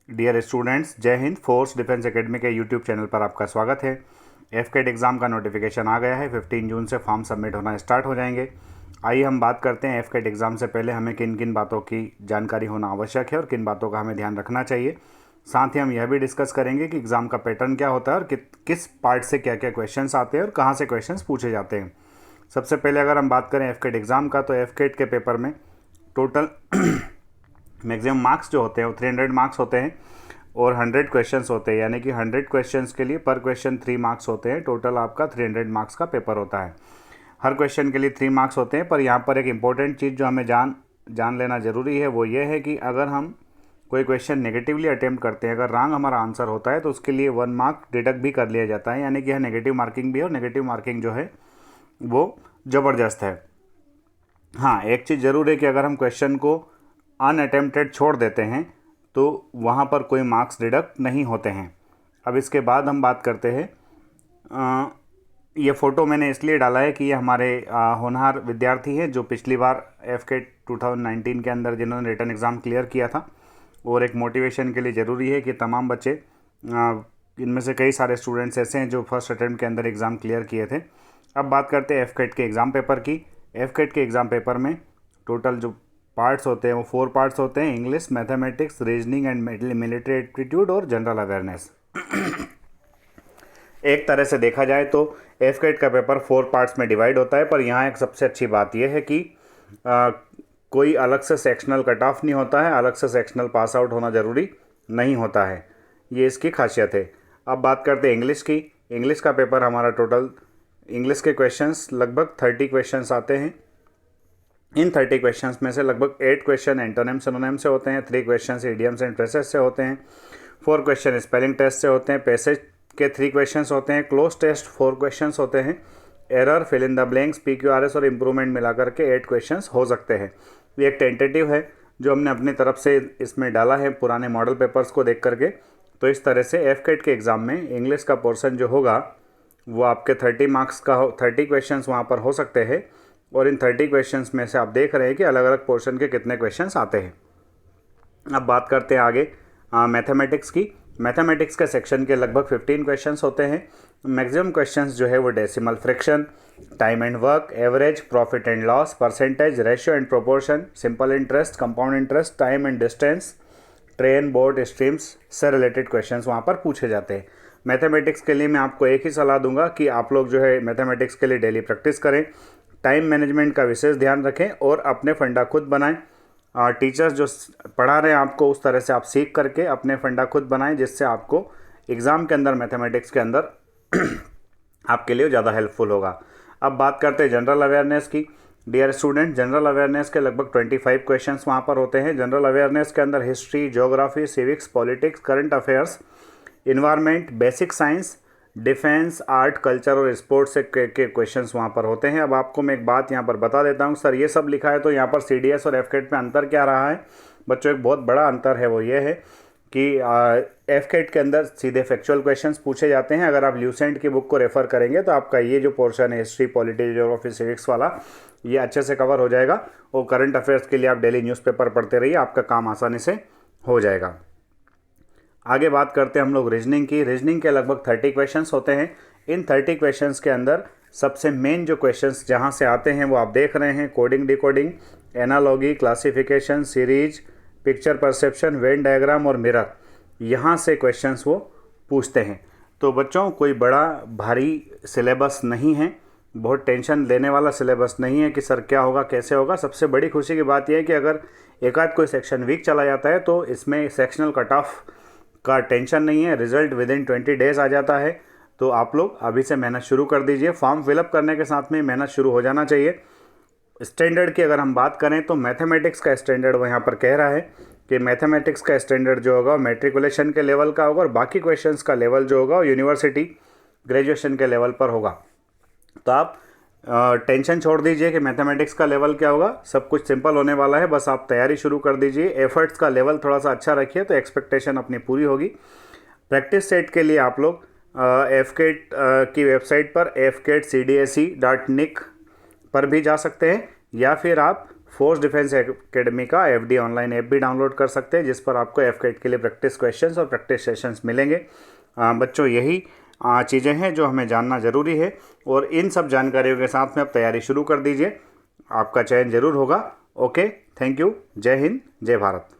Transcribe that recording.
Dear students, जय Hind. Force defence academy के YouTube channel पर आपका स्वागत है। एफकेट एग्ज़ाम का नोटिफिकेशन आ गया है। 15 जून से फॉर्म सबमिट होना स्टार्ट हो जाएंगे। आइए हम बात करते हैं एफकेट एग्ज़ाम से पहले हमें किन किन बातों की जानकारी होना आवश्यक है और किन बातों का हमें ध्यान रखना चाहिए। साथ ही हम यह भी डिस्कस करेंगे कि एग्ज़ाम का पैटर्न क्या होता है और किस पार्ट से क्या क्या क्वेश्चंस आते हैं और कहाँ से क्वेश्चंस पूछे जाते हैं। सबसे पहले अगर हम बात करें एफकेट एग्ज़ाम का, तो एफकेट के पेपर में टोटल मैक्सिमम मार्क्स जो होते हैं वो 300 मार्क्स होते हैं और 100 क्वेश्चंस होते हैं, यानी कि 100 क्वेश्चंस के लिए पर क्वेश्चन 3 मार्क्स होते हैं। टोटल आपका 300 मार्क्स का पेपर होता है। हर क्वेश्चन के लिए 3 मार्क्स होते हैं। पर यहाँ पर एक इम्पॉर्टेंट चीज़ जो हमें जान लेना ज़रूरी है वो ये है कि अगर हम कोई क्वेश्चन नेगेटिवली अटेम्प्ट करते हैं, अगर रॉन्ग हमारा आंसर होता है तो उसके लिए 1 मार्क डिडक्ट भी कर लिया जाता है, यानी कि यह नेगेटिव मार्किंग भी है और नेगेटिव मार्किंग जो है वो ज़बरदस्त है। हाँ, एक चीज़ ज़रूर है कि अगर हम क्वेश्चन को अनअटेम्प्टेड छोड़ देते हैं तो वहाँ पर कोई मार्क्स डिडक्ट नहीं होते हैं। अब इसके बाद हम बात करते हैं, ये फ़ोटो मैंने इसलिए डाला है कि ये हमारे होनहार विद्यार्थी हैं जो पिछली बार एफकेट 2019 के अंदर जिन्होंने रिटन एग्ज़ाम क्लियर किया था। और एक मोटिवेशन के लिए ज़रूरी है कि तमाम बच्चे, इनमें से कई सारे स्टूडेंट्स ऐसे हैं जो फर्स्ट अटेम्प्ट के अंदर एग्ज़ाम क्लियर किए थे। अब बात करते हैं एफकेट के एग्ज़ाम पेपर की। एफकेट के एग्ज़ाम पेपर में टोटल जो पार्ट्स होते हैं वो 4 पार्ट्स होते हैं: English, mathematics, reasoning and military aptitude और जनरल अवेयरनेस। एक तरह से देखा जाए तो एफकेट का पेपर 4 पार्ट्स में डिवाइड होता है। पर यहाँ एक सबसे अच्छी बात यह है कि कोई अलग से सेक्शनल कट ऑफ नहीं होता है, अलग से सेक्शनल पास आउट होना ज़रूरी नहीं होता है। ये इसकी खासियत है। अब बात करते हैं इंग्लिश की। इंग्लिश का पेपर हमारा टोटल इंग्लिश के क्वेश्चंस लगभग 30 क्वेश्चंस आते हैं। इन 30 क्वेश्चंस में से लगभग 8 क्वेश्चन एंटोनिम सिनोनिम से होते हैं, 3 क्वेश्चन इडियम्स एंड फ्रेजेस से होते हैं, 4 क्वेश्चन स्पेलिंग टेस्ट से होते हैं, पैसेज के 3 क्वेश्चंस होते हैं, क्लोज टेस्ट 4 क्वेश्चंस होते हैं, error, fill in the blanks, PQRS और इम्प्रूवमेंट मिलाकर के 8 क्वेश्चंस हो सकते हैं। ये एक टेंटेटिव है जो हमने अपनी तरफ से इसमें डाला है पुराने मॉडल पेपर्स को देख करके। तो इस तरह से एफकेट के एग्ज़ाम में इंग्लिश का पोर्शन जो होगा वो आपके 30 मार्क्स का 30 क्वेश्चंस वहाँ पर हो सकते हैं। और इन 30 क्वेश्चंस में से आप देख रहे हैं कि अलग अलग पोर्शन के कितने क्वेश्चंस आते हैं। अब बात करते हैं आगे मैथमेटिक्स की। मैथमेटिक्स के सेक्शन के लगभग 15 क्वेश्चंस होते हैं। मैक्सिमम क्वेश्चंस जो है वो decimal fraction, time and work, average, profit and loss, percentage, ratio and proportion, simple interest, compound interest, time and distance, train, board, streams से रिलेटेड क्वेश्चंस वहाँ पर पूछे जाते हैं। मैथमेटिक्स के लिए मैं आपको एक ही सलाह दूंगा कि आप लोग जो है मैथमेटिक्स के लिए डेली प्रैक्टिस करें, टाइम मैनेजमेंट का विशेष ध्यान रखें और अपने फंडा खुद बनाएं। टीचर्स जो पढ़ा रहे हैं आपको उस तरह से आप सीख करके अपने फंडा खुद बनाएं, जिससे आपको एग्ज़ाम के अंदर मैथमेटिक्स के अंदर आपके लिए ज़्यादा हेल्पफुल होगा। अब बात करते हैं जनरल अवेयरनेस की। डियर स्टूडेंट, जनरल अवेयरनेस के लगभग 25 क्वेश्चंस वहाँ पर होते हैं। जनरल अवेयरनेस के अंदर history, geography, civics, politics, current affairs, environment, basic science, defence, art, culture और स्पोर्ट्स से के क्वेश्चंस वहाँ पर होते हैं। अब आपको मैं एक बात यहाँ पर बता देता हूँ, सर ये सब लिखा है तो यहाँ पर CDS और एफकेट में अंतर क्या रहा है? बच्चों, एक बहुत बड़ा अंतर है, वो ये है कि एफकेट के अंदर सीधे फैक्चुअल क्वेश्चंस पूछे जाते हैं। अगर आप ल्यूसेंट की बुक को रेफ़र करेंगे तो आपका ये जो पोर्शन है हिस्ट्री, पॉलिटी, ज्योग्राफी, सिविक्स वाला, ये अच्छे से कवर हो जाएगा। और करंट अफेयर्स के लिए आप डेली न्यूज़पेपर पढ़ते रहिए, आपका काम आसानी से हो जाएगा। आगे बात करते हैं हम लोग रीजनिंग की। रीजनिंग के लगभग 30 क्वेश्चंस होते हैं। इन 30 क्वेश्चंस के अंदर सबसे मेन जो क्वेश्चंस जहां से आते हैं वो आप देख रहे हैं: coding, decoding, analogy, classification, series, picture perception, Venn diagram और मिरर। यहाँ से क्वेश्चंस वो पूछते हैं। तो बच्चों, कोई बड़ा भारी सिलेबस नहीं है, बहुत टेंशन लेने वाला सिलेबस नहीं है कि सर क्या होगा, कैसे होगा। सबसे बड़ी खुशी की बात यह है कि अगर एक आध कोई सेक्शन वीक चला जाता है तो इसमें सेक्शनल कट ऑफ का टेंशन नहीं है। रिजल्ट विदिन 20 डेज़ आ जाता है। तो आप लोग अभी से मेहनत शुरू कर दीजिए। फॉर्म फिलअप करने के साथ में मेहनत शुरू हो जाना चाहिए। स्टैंडर्ड की अगर हम बात करें तो मैथमेटिक्स का स्टैंडर्ड वो यहाँ पर कह रहा है कि मैथमेटिक्स का स्टैंडर्ड जो होगा मैट्रिकुलेशन के लेवल का होगा और बाकी क्वेश्चंस का लेवल जो होगा वो यूनिवर्सिटी ग्रेजुएशन के लेवल पर होगा। तो आप टेंशन छोड़ दीजिए कि मैथमेटिक्स का लेवल क्या होगा, सब कुछ सिंपल होने वाला है। बस आप तैयारी शुरू कर दीजिए, एफर्ट्स का लेवल थोड़ा सा अच्छा रखिए तो एक्सपेक्टेशन अपनी पूरी होगी। प्रैक्टिस सेट के लिए आप लोग एफकेट की वेबसाइट पर fkatcdse.nic पर भी जा सकते हैं, या फिर आप फोर्स डिफेंस एकेडमी का FD ऑनलाइन ऐप भी डाउनलोड कर सकते हैं, जिस पर आपको FCAT के लिए प्रैक्टिस क्वेश्चंस और प्रैक्टिस सेशंस मिलेंगे। बच्चों, यही चीज़ें हैं जो हमें जानना ज़रूरी है, और इन सब जानकारियों के साथ में अब तैयारी शुरू कर दीजिए, आपका चयन ज़रूर होगा। Okay, thank you. जय हिंद, जय भारत।